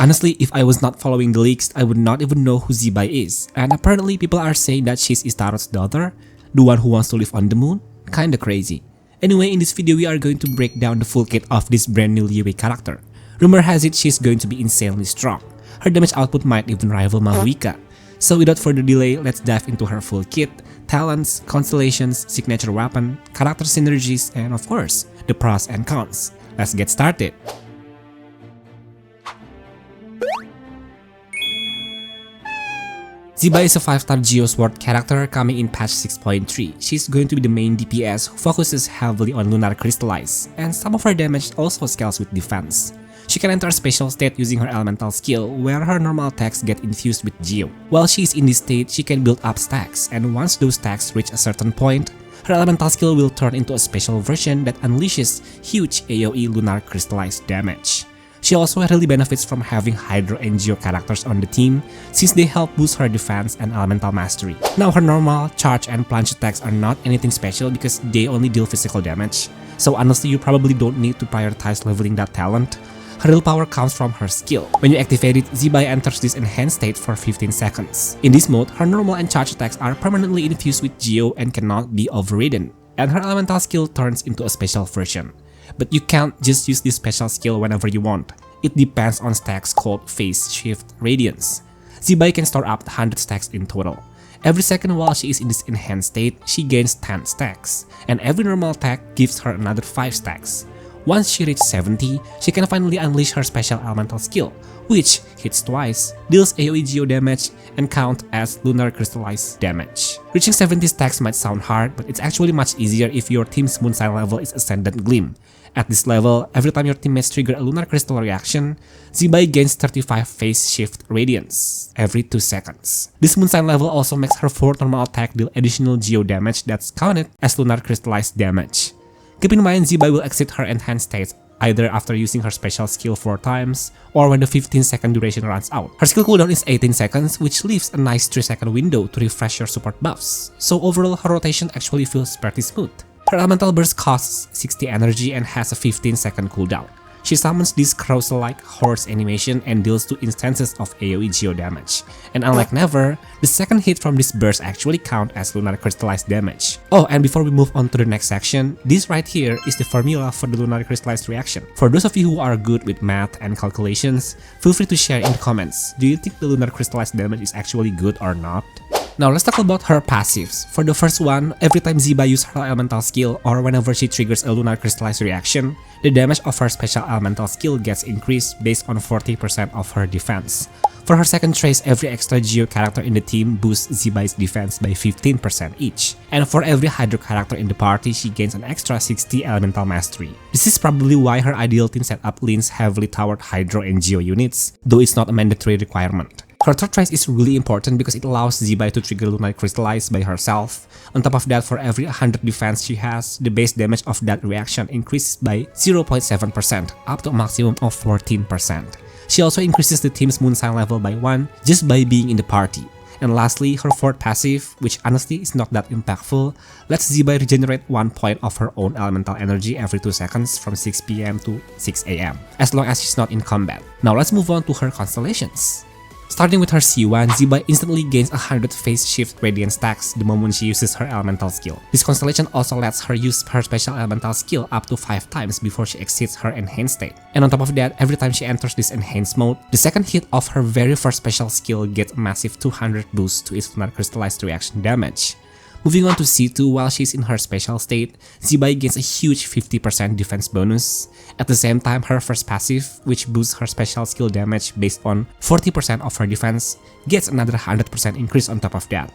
Honestly, if I was not following the leaks, I would not even know who ZIBAI is, and apparently people are saying that she's Istaro's daughter, the one who wants to live on the moon. Kinda crazy. Anyway, in this video we are going to break down the full kit of this brand new ZIBAI character. Rumor has it she's going to be insanely strong. Her damage output might even rival Mahuika. So without further delay, let's dive into her full kit, talents, constellations, signature weapon, character synergies, and of course, the pros and cons. Let's get started. ZIBAI is a 5-star Geosword character coming in patch 6.3. She's going to be the main DPS who focuses heavily on lunar crystallize, and some of her damage also scales with defense. She can enter a special state using her elemental skill, where her normal attacks get infused with Geo. While she is in this state, she can build up stacks, and once those stacks reach a certain point, her elemental skill will turn into a special version that unleashes huge AoE lunar crystallize damage. She also really benefits from having Hydro and Geo characters on the team, since they help boost her defense and elemental mastery. Now her normal, charge and plunge attacks are not anything special because they only deal physical damage, so honestly you probably don't need to prioritize leveling that talent. Her real power comes from her skill. When you activate it, ZIBAI enters this enhanced state for 15 seconds. In this mode, her normal and charge attacks are permanently infused with Geo and cannot be overridden, and her elemental skill turns into a special version. But you can't just use this special skill whenever you want. It depends on stacks called Phase Shift Radiance. ZIBAI can store up to 100 stacks in total. Every second while she is in this enhanced state, she gains 10 stacks, and every normal attack gives her another 5 stacks. Once she reaches 70, she can finally unleash her special elemental skill, which hits twice, deals AoE Geo damage, and count as lunar crystallize damage. Reaching 70 stacks might sound hard, but it's actually much easier if your team's moon sign level is Ascendant Gleam. At this level, every time your teammates trigger a lunar crystal reaction, ZIBAI gains 35 phase shift radiance every 2 seconds. This moon sign level also makes her 4th normal attack deal additional Geo damage that's counted as lunar crystallized damage. Keep in mind, ZIBAI will exit her enhanced state either after using her special skill 4 times or when the 15-second duration runs out. Her skill cooldown is 18 seconds, which leaves a nice 3-second window to refresh your support buffs, so overall her rotation actually feels pretty smooth. Her elemental burst costs 60 energy and has a 15-second cooldown. She summons this Crow-like horse animation and deals 2 instances of AoE Geo damage. And unlike Never, the second hit from this burst actually count as lunar crystallized damage. Oh, and before we move on to the next section, this right here is the formula for the lunar crystallized reaction. For those of you who are good with math and calculations, feel free to share in the comments. Do you think the lunar crystallized damage is actually good or not? Now let's talk about her passives. For the first one, every time ZIBAI uses her elemental skill or whenever she triggers a lunar crystallized reaction, the damage of her special elemental skill gets increased based on 40% of her defense. For her second trace, every extra Geo character in the team boosts ZIBAI's defense by 15% each. And for every Hydro character in the party, she gains an extra 60 elemental mastery. This is probably why her ideal team setup leans heavily toward Hydro and Geo units, though it's not a mandatory requirement. Her third trace is really important because it allows ZIBAI to trigger lunar crystallize by herself. On top of that, for every 100 defense she has, the base damage of that reaction increases by 0.7% up to a maximum of 14%. She also increases the team's moon sign level by 1 just by being in the party. And lastly, her fourth passive, which honestly is not that impactful, lets ZIBAI regenerate 1 point of her own elemental energy every 2 seconds from 6 PM to 6 AM, as long as she's not in combat. Now let's move on to her constellations. Starting with her C1, ZIBAI instantly gains 100 phase shift radiant stacks the moment she uses her elemental skill. This constellation also lets her use her special elemental skill up to 5 times before she exits her enhanced state. And on top of that, every time she enters this enhanced mode, the second hit of her very first special skill gets a massive 200 boost to its lunar crystallized reaction damage. Moving on to C2, while she's in her special state, ZIBAI gains a huge 50% defense bonus. At the same time, her first passive, which boosts her special skill damage based on 40% of her defense, gets another 100% increase on top of that.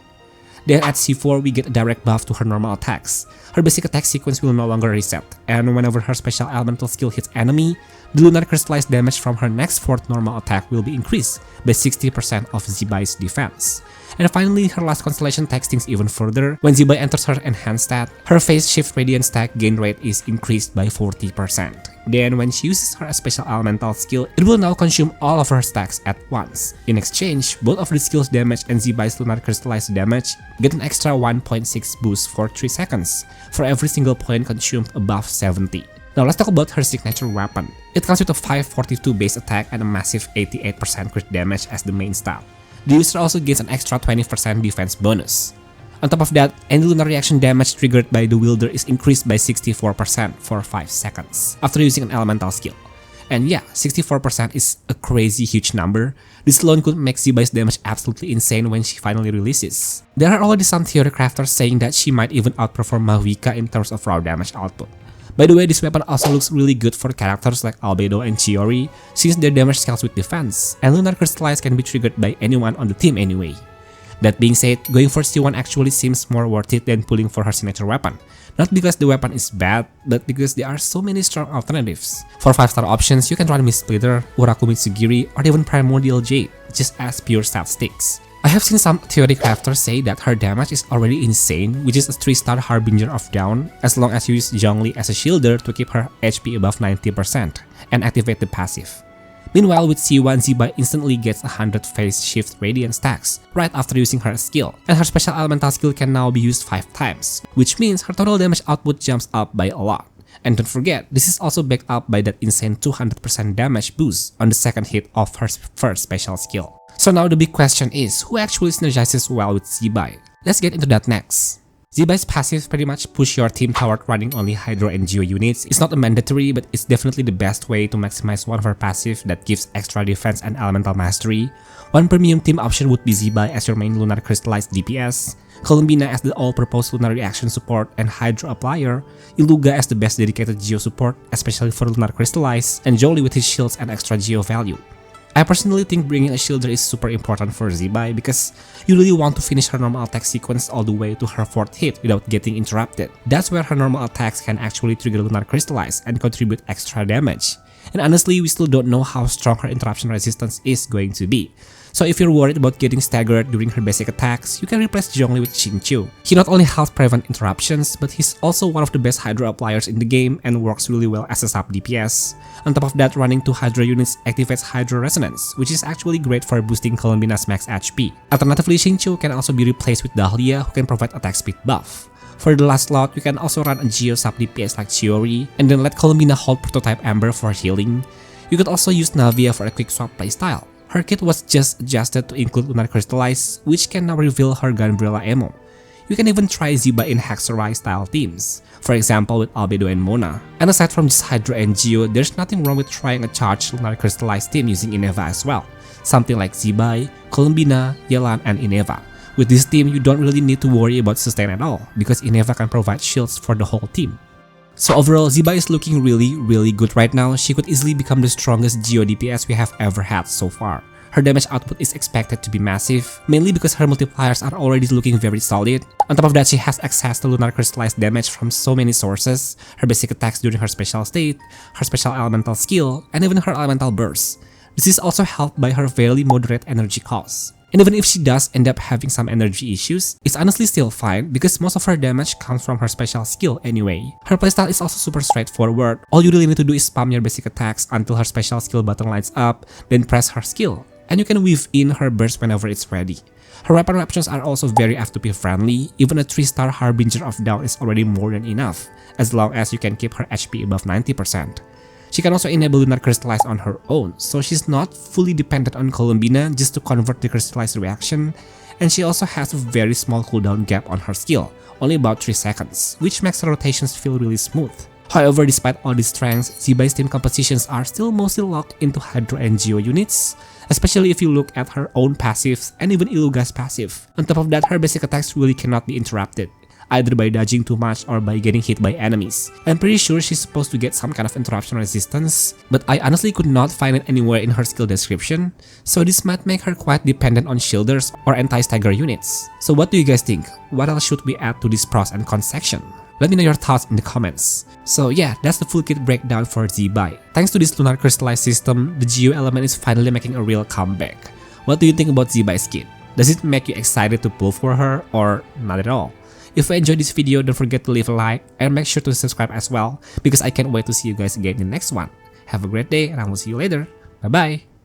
Then at C4, we get a direct buff to her normal attacks. Her basic attack sequence will no longer reset, and whenever her special elemental skill hits enemy, the lunar crystallized damage from her next 4th normal attack will be increased by 60% of ZIBAI's defense. And finally, her last constellation takes things even further. When ZIBAI enters her enhanced stat, her phase shift radiant stack gain rate is increased by 40%. Then when she uses her special elemental skill, it will now consume all of her stacks at once. In exchange, both of the skill's damage and ZIBAI's lunar crystallized damage get an extra 1.6 boost for 3 seconds for every single point consumed above 70. Now let's talk about her signature weapon. It comes with a 542 base attack and a massive 88% crit damage as the main stat. The user also gets an extra 20% defense bonus. On top of that, any lunar reaction damage triggered by the wielder is increased by 64% for 5 seconds after using an elemental skill. And yeah, 64% is a crazy huge number. This alone could make ZIBAI's damage absolutely insane when she finally releases. There are already some theory crafters saying that she might even outperform Mahuika in terms of raw damage output. By the way, this weapon also looks really good for characters like Albedo and Chiori, since their damage scales with defense, and Lunar Crystallize can be triggered by anyone on the team anyway. That being said, going for C1 actually seems more worth it than pulling for her signature weapon. Not because the weapon is bad, but because there are so many strong alternatives. For 5-star options, you can run Mist Splitter, Uraku Mitsugiri, or even Primordial Jade, just as pure stat sticks. I have seen some theory crafters say that her damage is already insane, which is a 3-star Harbinger of Dawn, as long as you use Zhongli as a shielder to keep her HP above 90% and activate the passive. Meanwhile, with C1, ZIBAI instantly gets 100 phase shift radiant stacks right after using her skill, and her special elemental skill can now be used 5 times, which means her total damage output jumps up by a lot. And don't forget, this is also backed up by that insane 200% damage boost on the second hit of her first special skill. So now the big question is, who actually synergizes well with ZIBAI? Let's get into that next. ZIBAI's passive pretty much push your team toward running only Hydro and Geo units. It's not a mandatory, but it's definitely the best way to maximize one of her passive that gives extra defense and elemental mastery. One premium team option would be ZIBAI as your main Lunar Crystallized DPS, Columbina as the all-purpose Lunar Reaction support and Hydro applier, Iluga as the best dedicated Geo support, especially for Lunar Crystallize, and Jolie with his shields and extra Geo value. I personally think bringing a shielder is super important for ZIBAI because you really want to finish her normal attack sequence all the way to her 4th hit without getting interrupted. That's where her normal attacks can actually trigger Lunar Crystallize and contribute extra damage. And honestly, we still don't know how strong her interruption resistance is going to be. So if you're worried about getting staggered during her basic attacks, you can replace Zhongli with Xingqiu. He not only helps prevent interruptions, but he's also one of the best Hydro appliers in the game and works really well as a sub DPS. On top of that, running 2 Hydro units activates Hydro Resonance, which is actually great for boosting Columbina's max HP. Alternatively, Xingqiu can also be replaced with Dahlia, who can provide attack speed buff. For the last slot, you can also run a Geo sub DPS like Chiori, and then let Columbina hold Prototype Amber for healing. You could also use Navia for a quick swap playstyle. Her kit was just adjusted to include Lunar Crystallize, which can now reveal her Gunbrella ammo. You can even try ZIBAI in Hexerai style teams, for example with Albedo and Mona. And aside from just Hydro and Geo, there's nothing wrong with trying a charged Lunar Crystallize team using Ineva as well, something like ZIBAI, Columbina, Yelan, and Ineva. With this team, you don't really need to worry about sustain at all, because Ineva can provide shields for the whole team. So overall, ZIBAI is looking really good right now. She could easily become the strongest Geo DPS we have ever had so far. Her damage output is expected to be massive, mainly because her multipliers are already looking very solid. On top of that, she has access to Lunar Crystallized damage from so many sources, her basic attacks during her special state, her special elemental skill, and even her elemental burst. This is also helped by her fairly moderate energy cost. And even if she does end up having some energy issues, it's honestly still fine because most of her damage comes from her special skill anyway. Her playstyle is also super straightforward. All you really need to do is spam your basic attacks until her special skill button lights up, then press her skill, and you can weave in her burst whenever it's ready. Her weapon options are also very F2P friendly. Even a 3-star Harbinger of Dawn is already more than enough, as long as you can keep her HP above 90%. She can also enable Lunar Crystallize on her own, so she's not fully dependent on Columbina just to convert the Crystallized reaction, and she also has a very small cooldown gap on her skill, only about 3 seconds, which makes her rotations feel really smooth. However, despite all these strengths, ZIBAI's team compositions are still mostly locked into Hydro and Geo units, especially if you look at her own passives and even Iluga's passive. On top of that, her basic attacks really cannot be interrupted, either by dodging too much or by getting hit by enemies. I'm pretty sure she's supposed to get some kind of interruption resistance, but I honestly could not find it anywhere in her skill description, so this might make her quite dependent on shielders or anti-stagger units. So what do you guys think? What else should we add to this pros and cons section? Let me know your thoughts in the comments. So yeah, that's the full kit breakdown for ZIBAI. Thanks to this Lunar Crystallized system, the Geo element is finally making a real comeback. What do you think about ZIBAI's kit? Does it make you excited to pull for her or not at all? If you enjoyed this video, don't forget to leave a like and make sure to subscribe as well, because I can't wait to see you guys again in the next one. Have a great day and I will see you later. Bye bye!